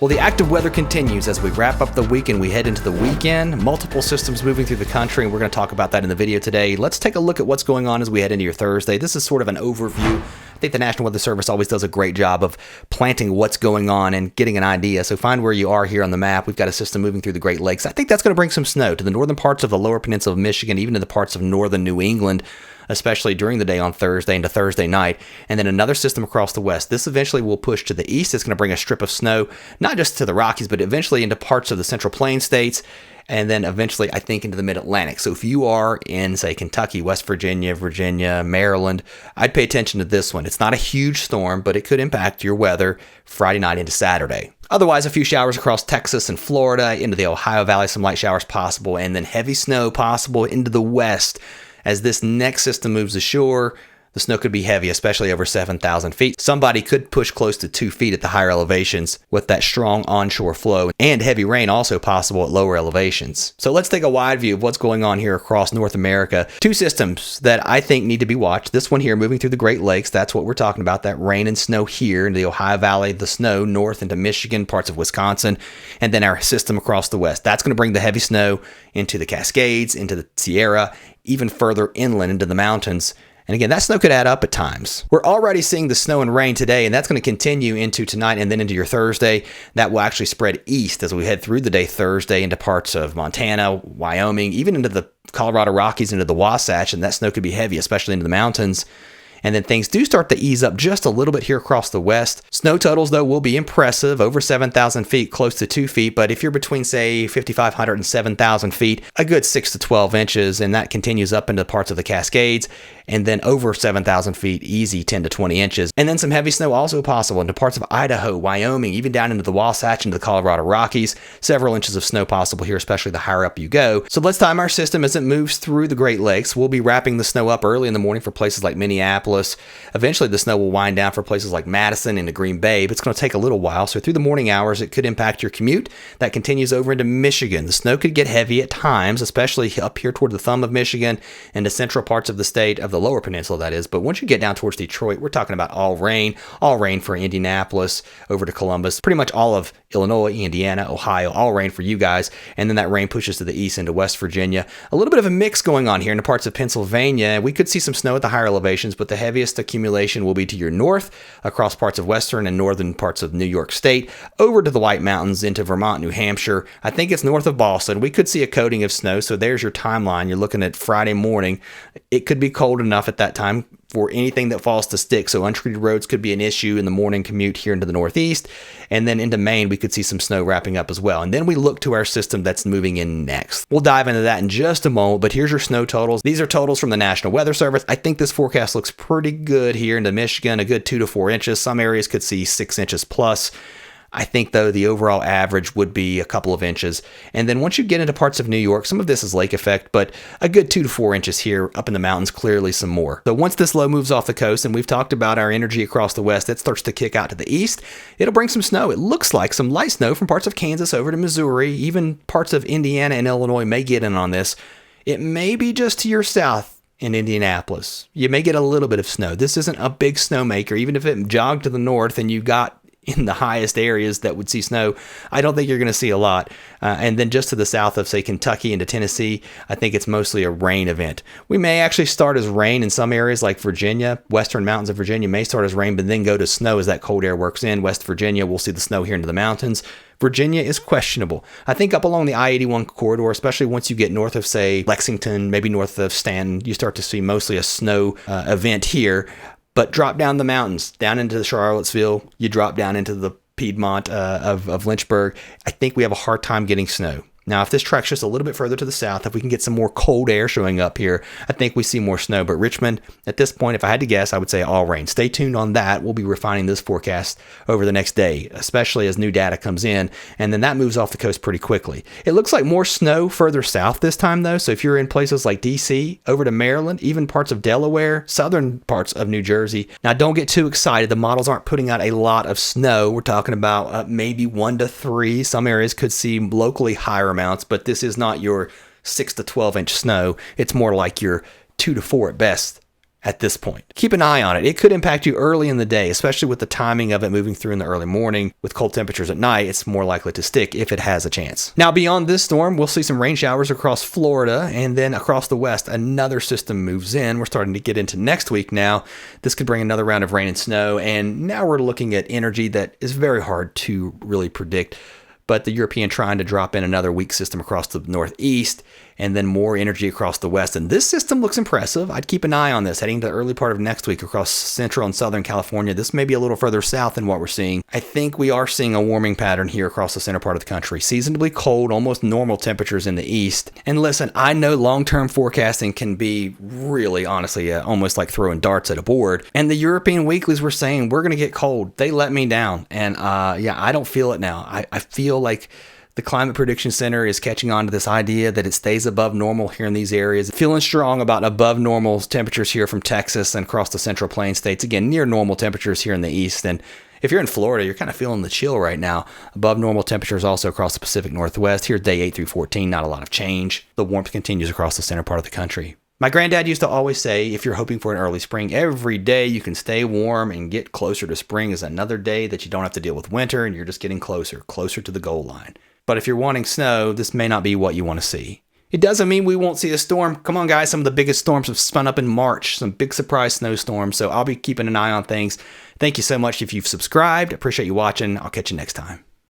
Well, the active weather continues as we wrap up the week and we head into the weekend. Multiple systems moving through the country, and we're going to talk about that in the video today. Let's take a look at what's going on as we head into your Thursday. This is sort of an overview. I think the National Weather Service always does a great job of planting what's going on and getting an idea. So find where you are here on the map. We've got a system moving through the Great Lakes. I think that's going to bring some snow to the northern parts of the lower peninsula of Michigan, even to the parts of northern New England, especially during the day on Thursday into Thursday night. And then another system across the west. This eventually will push to the east. It's going to bring a strip of snow, not just to the Rockies, but eventually into parts of the Central Plains states, and then eventually, I think, into the Mid-Atlantic. So if you are in, say, Kentucky, West Virginia, Maryland, I'd pay attention to this one. It's not a huge storm, but it could impact your weather Friday night into Saturday. Otherwise, a few showers across Texas and Florida, into the Ohio Valley, some light showers possible, and then heavy snow possible into the west. As this next system moves ashore, the snow could be heavy, especially over 7,000 feet. Somebody could push close to 2 feet at the higher elevations with that strong onshore flow, and heavy rain also possible at lower elevations. So let's take a wide view of what's going on here across North America. Two systems that I think need to be watched. This one here moving through the Great Lakes, that's what we're talking about, that rain and snow here in the Ohio Valley, the snow north into Michigan, parts of Wisconsin, and then our system across the west. That's going to bring the heavy snow into the Cascades, into the Sierra, even further inland into the mountains. And again, that snow could add up at times. We're already seeing the snow and rain today, and that's going to continue into tonight and then into your Thursday. That will actually spread east as we head through the day Thursday into parts of Montana, Wyoming, even into the Colorado Rockies, into the Wasatch, and that snow could be heavy, especially into the mountains. And then things do start to ease up just a little bit here across the west. Snow totals, though, will be impressive, over 7,000 feet, close to 2 feet. But if you're between, say, 5,500 and 7,000 feet, a good 6 to 12 inches, and that continues up into parts of the Cascades. And then over 7,000 feet, easy 10 to 20 inches. And then some heavy snow also possible into parts of Idaho, Wyoming, even down into the Wasatch, into the Colorado Rockies. Several inches of snow possible here, especially the higher up you go. So let's time our system as it moves through the Great Lakes. We'll be wrapping the snow up early in the morning for places like Minneapolis. Eventually, the snow will wind down for places like Madison into Green Bay, but it's going to take a little while. So through the morning hours, it could impact your commute. That continues over into Michigan. The snow could get heavy at times, especially up here toward the thumb of Michigan and the central parts of the state, of the lower peninsula, that is. But once you get down towards Detroit, we're talking about all rain for Indianapolis, over to Columbus, pretty much all of Illinois, Indiana, Ohio, all rain for you guys. And then that rain pushes to the east into West Virginia. A little bit of a mix going on here in the parts of Pennsylvania. We could see some snow at the higher elevations, but the heaviest accumulation will be to your north, across parts of western and northern parts of New York State, over to the White Mountains into Vermont, New Hampshire. I think it's north of Boston. We could see a coating of snow, so there's your timeline. You're looking at Friday morning. It could be cold enough at that time for anything that falls to stick. So untreated roads could be an issue in the morning commute here into the Northeast. And then into Maine, we could see some snow wrapping up as well. And then we look to our system that's moving in next. We'll dive into that in just a moment, but here's your snow totals. These are totals from the National Weather Service. I think this forecast looks pretty good here into Michigan, a good 2 to 4 inches. Some areas could see 6 inches plus. I think, though, the overall average would be a couple of inches. And then once you get into parts of New York, some of this is lake effect, but a good 2 to 4 inches here up in the mountains, clearly some more. So once this low moves off the coast, and we've talked about our energy across the west, it starts to kick out to the east, it'll bring some snow. It looks like some light snow from parts of Kansas over to Missouri. Even parts of Indiana and Illinois may get in on this. It may be just to your south in Indianapolis. You may get a little bit of snow. This isn't a big snowmaker. Even if it jogged to the north and you got in the highest areas that would see snow, I don't think you're going to see a lot. And then just to the south of, say, Kentucky into Tennessee, I think it's mostly a rain event. We may actually start as rain in some areas like Virginia. Western mountains of Virginia may start as rain, but then go to snow as that cold air works in. West Virginia, we'll see the snow here into the mountains. Virginia is questionable. I think up along the I-81 corridor, especially once you get north of, say, Lexington, maybe north of Stanton, you start to see mostly a snow event here. But drop down the mountains, down into Charlottesville, you drop down into the Piedmont of Lynchburg. I think we have a hard time getting snow. Now, if this tracks just a little bit further to the south, if we can get some more cold air showing up here, I think we see more snow. But Richmond, at this point, if I had to guess, I would say all rain. Stay tuned on that. We'll be refining this forecast over the next day, especially as new data comes in, and then that moves off the coast pretty quickly. It looks like more snow further south this time, though. So if you're in places like D.C., over to Maryland, even parts of Delaware, southern parts of New Jersey. Now, don't get too excited. The models aren't putting out a lot of snow. We're talking about maybe 1 to 3. Some areas could see locally higher amounts, but this is not your 6 to 12 inch snow. It's more like your 2 to 4 at best at this point. Keep an eye on it. It could impact you early in the day, especially with the timing of it moving through in the early morning. With cold temperatures at night, it's more likely to stick if it has a chance. Now, beyond this storm, we'll see some rain showers across Florida, and then across the west, another system moves in. We're starting to get into next week now. This could bring another round of rain and snow, and now we're looking at energy that is very hard to really predict. But the European trying to drop in another weak system across the northeast, and then more energy across the west. And this system looks impressive. I'd keep an eye on this heading to the early part of next week across central and southern California. This may be a little further south than what we're seeing. I think we are seeing a warming pattern here across the center part of the country. Seasonably cold, almost normal temperatures in the east. And listen, I know long-term forecasting can be really, honestly, almost like throwing darts at a board. And the European weeklies were saying, we're going to get cold. They let me down. And yeah, I don't feel it now. I feel like the Climate Prediction Center is catching on to this idea that it stays above normal here in these areas. Feeling strong about above normal temperatures here from Texas and across the Central Plains states. Again, near normal temperatures here in the east. And if you're in Florida, you're kind of feeling the chill right now. Above normal temperatures also across the Pacific Northwest. Here's day 8 through 14, not a lot of change. The warmth continues across the center part of the country. My granddad used to always say, if you're hoping for an early spring, every day you can stay warm and get closer to spring is another day that you don't have to deal with winter, and you're just getting closer to the goal line. But if you're wanting snow, this may not be what you want to see. It doesn't mean we won't see a storm. Come on, guys. Some of the biggest storms have spun up in March. Some big surprise snowstorms. So I'll be keeping an eye on things. Thank you so much if you've subscribed. Appreciate you watching. I'll catch you next time.